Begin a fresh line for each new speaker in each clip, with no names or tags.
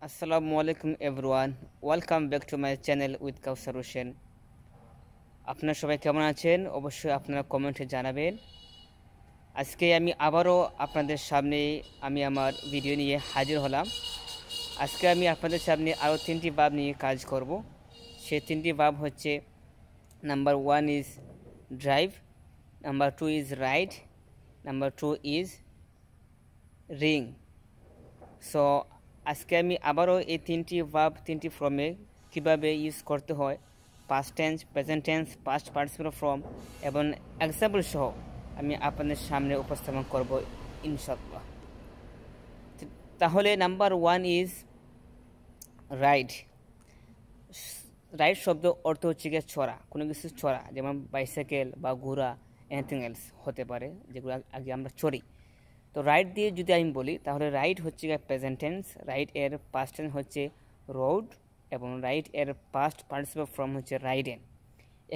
আসসালামু আলাইকুম everyone, welcome back to my channel with Kawsar Hossain. আপনারা সবাই কেমন আছেন? অবশ্যই আপনারা কমেন্টে জানাবেন। আজকে আমি আবারও আপনাদের সামনে আমার ভিডিও নিয়ে হাজির হলাম। আজকে আমি আপনাদের সামনে আরও 3টি ভাব নিয়ে কাজ করব। সেই 3টি ভাব হচ্ছে, number 1 is drive, number 2 is ride, number 2 is ring. So আজকে আমি আবারও এই 3টি ভার্ব 3টি ফর্মে কীভাবে ইউজ করতে হয়, past tense, present tense, past participle form এবং এক্সাম্পল সহ আমি আপনাদের সামনে উপস্থাপন করব ইনশাআল্লাহ। তাহলে নাম্বার 1 ইজ রাইড। রাইড শব্দ অর্থ হচ্ছে গিয়ে চড়া, কোনো কিছু চড়া, যেমন বাইসাইকেল বা ঘোড়া, এনিথিং এলস হতে পারে, যেগুলো আগে আমরা চড়ি। তো রাইড দিয়ে যদি আমি বলি, তাহলে রাইড হচ্ছে প্রেজেন্ট টেন্স, রাইড এর পাস্ট টেন্স হচ্ছে রোড এবং রাইড এর পাস্ট পার্টিসিপল ফর্ম হচ্ছে রাইডেন।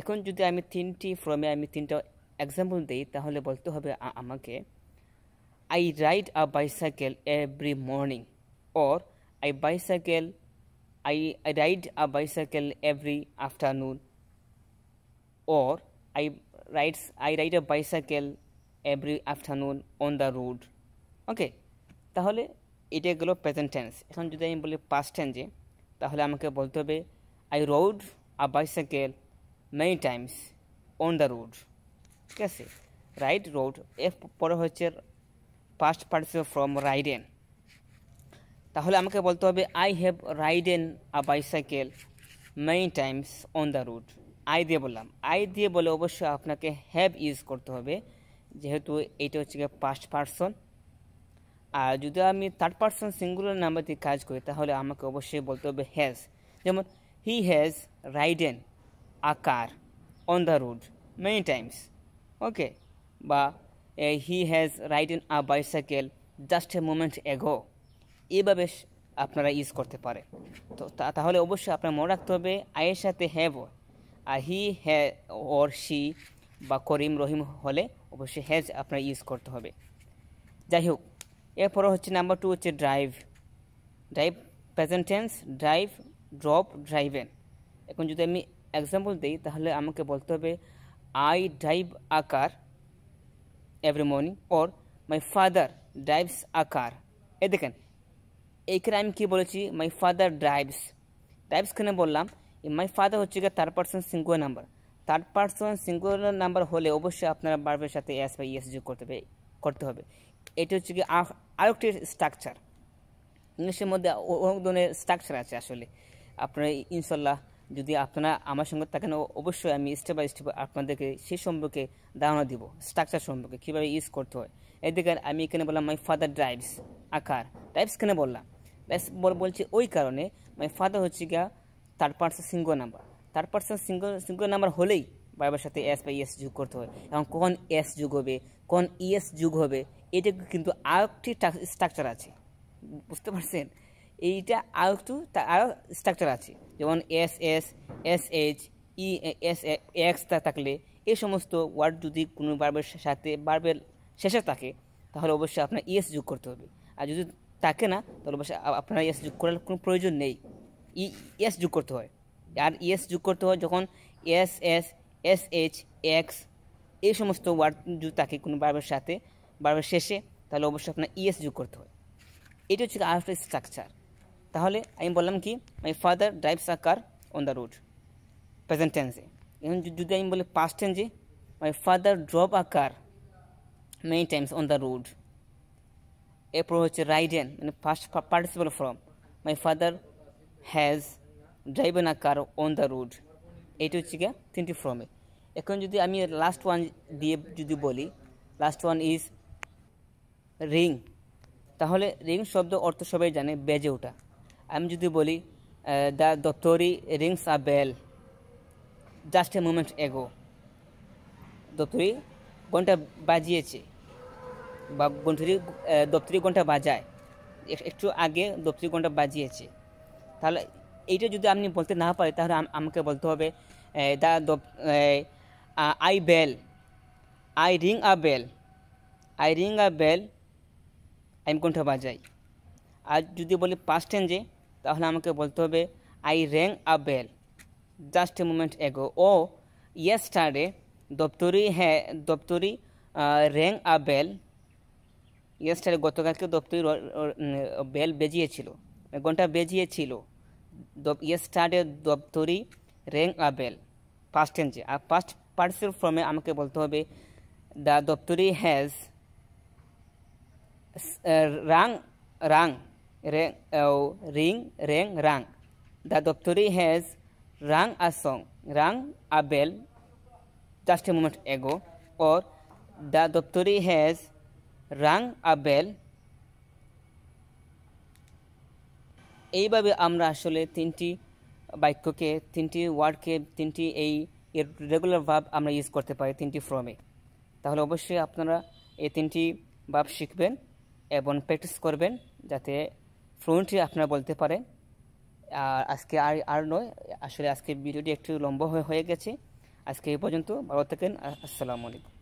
এখন যদি আমি 3টি ফর্মে 3টা এক্সাম্পল দিই, তাহলে বলতে হবে আমাকে I ride a bicycle every morning, or I ride a bicycle every afternoon, or I ride a bicycle every afternoon on the road. ওকে, তাহলে এটা গেলো প্রেজেন্ট টেন্স। এখন যদি আমি বলি পাস্ট টেন্সে, তাহলে আমাকে বলতে হবে I road a bicycle many times on the road. ঠিক আছে, রাইড, রোড, এর পরে হচ্ছে পাস্ট পার্টিসিপল ফ্রম রাইডেন। তাহলে আমাকে বলতে হবে I have রাইডেন a bicycle many times on the road. I দিয়ে বললাম, আই দিয়ে বলে অবশ্যই আপনাকে হ্যাভ ইউজ করতে হবে, যেহেতু এইটা হচ্ছে পাস্ট পারসন। আর যদি আমি থার্ড পারসন সিঙ্গুলার নাম্বার দিয়ে কাজ করি, তাহলে আমাকে অবশ্যই বলতে হবে হ্যাজ। যেমন he has ridden a car on the road many times. Okay, বা he has ridden a bicycle just a moment ago. এইভাবে আপনারা ইউজ করতে পারে। তো তাহলে অবশ্যই আপনার মনে রাখতে হবে আয়ের সাথে have, R he or she বা করিম রহিম হলে অবশ্যই হ্যাজ আপনার ইউজ করতে হবে। যাই হোক, এরপরে হচ্ছে নাম্বার 2 হচ্ছে drive. Drive present tense, drive, drove, driven. এখন যদি আমি এক্সাম্পল দিই, তাহলে আমাকে বলতে হবে I drive a car every morning, or my father drives a car. দেখেন এইখানে আমি কী বলেছি, মাই ফাদার ড্রাইভস। ড্রাইভস কেন বললাম? মাই ফাদার হচ্ছে third person singular number. Third person singular number হলে অবশ্যই আপনারা ভার্বের সাথে এস বা ইএস যোগ করতে হবে। এটা হচ্ছে কি আরেকটি স্ট্রাকচার। ইংলিশের মধ্যে অনেক ধরনের স্ট্রাকচার আছে। আসলে আপনারা ইনশাল্লাহ যদি আপনারা আমার সঙ্গে থাকেন, অবশ্যই আমি স্টেপ বাই স্টেপ আপনাদেরকে সেই সম্পর্কে ধারণা দিব, স্ট্রাকচার সম্পর্কে কীভাবে ইউজ করতে হয়। এদিকে আমি এখানে বললাম মাই ফাদার ড্রাইভস আকার। ড্রাইভস কেন বললাম? বলছি ওই কারণে মাই ফাদার হচ্ছে গিয়া third person singular number. Third person singular number হলেই ভার্বের সাথে এস বা ইএস যোগ করতে হয়। এবং কোন এস যোগ হবে, কোন ইএস যোগ হবে, এটা কিন্তু আরেকটি স্ট্রাকচার আছে। বুঝতে পারছেন? এইটা আরও স্ট্রাকচার আছে, যেমন S S, S H, E S x থাকলে এই সমস্ত ওয়ার্ড যদি কোনো ভার্বের সাথে ভার্বের শেষে থাকে, তাহলে অবশ্যই আপনার ইএস যোগ করতে হবে। আর যদি থাকে না, তাহলে অবশ্যই আপনার ইএস যোগ করার কোনো প্রয়োজন নেই। ইএস যোগ করতে হয়। আর ইএস যোগ করতে হয় যখন S S, S H, x এই সমস্ত ওয়ার্ড যদি থাকে কোনো ভার্বের সাথে, ভার্বের শেষে, তাহলে অবশ্যই আপনার ইএস যোগ করতে হয়। এটা হচ্ছে আরেকটা স্ট্রাকচার। তাহলে আমি বললাম কি, my father drives a car on the road, present টেন্সে। এখন যদি আমি বলি পাস্ট টেন্সে, my father drove a car many times on the road. এরপর হচ্ছে রাইডেন, মানে first participle form, my father has driven a car on the road. এইটা হচ্ছে গিয়ে 3টি ফর্মে। এখন যদি আমি লাস্ট ওয়ান দিয়ে যদি বলি, লাস্ট ওয়ান ইজ রিং। তাহলে রিং শব্দ অর্থ সবাই জানে বেজে ওঠা। আমি যদি বলি the daftari rings a bell just a moment ago. দপ্তরি ঘন্টা বাজিয়েছে, বা দপ্তরি ঘন্টা বাজায়, একটু আগে দপ্তরি ঘন্টা বাজিয়েছে। তাহলে এইটা যদি আপনি বলতে না পারি, তাহলে আমাকে বলতে হবে I bell, I ring a bell, I ring a bell, আমি ঘন্টা বাজাই। আর যদি বলি পাস্ট টেন্সে, তাহলে আমাকে বলতে হবে I rang a bell just a moment ago, ও yesterday daftari rang a bell, yesterday গতকালকে দপ্তরি বেল বেজিয়েছিল, ঘন্টা বেজিয়েছিল। Yesterday daftari rang a bell past টেন্সে। আর পাস্ট পার্টিসিপল ফর্মে আমাকে বলতে হবে the daftari has rang rang ring rung rang, the daftari has rang a song rang a bell just a moment ago, or the dopteri has rang a bell। এইভাবে আমরা আসলে তিনটি বাক্যকে, তিনটি ওয়ার্ডকে, তিনটি এই রেগুলার ভার্ব আমরা ইউজ করতে পারি তিনটি ফর্মে। তাহলে অবশ্যই আপনারা এই তিনটি ভার্ব শিখবেন এবং প্র্যাকটিস করবেন যাতে ফ্লুয়েন্টলি আপনারা বলতে পারেন। আর আজকে আর নয়, আসলে আজকে ভিডিওটি একটু লম্বা হয়ে গেছে। আজকে এই পর্যন্ত, ভালো থাকেন, আসসালামু আলাইকুম।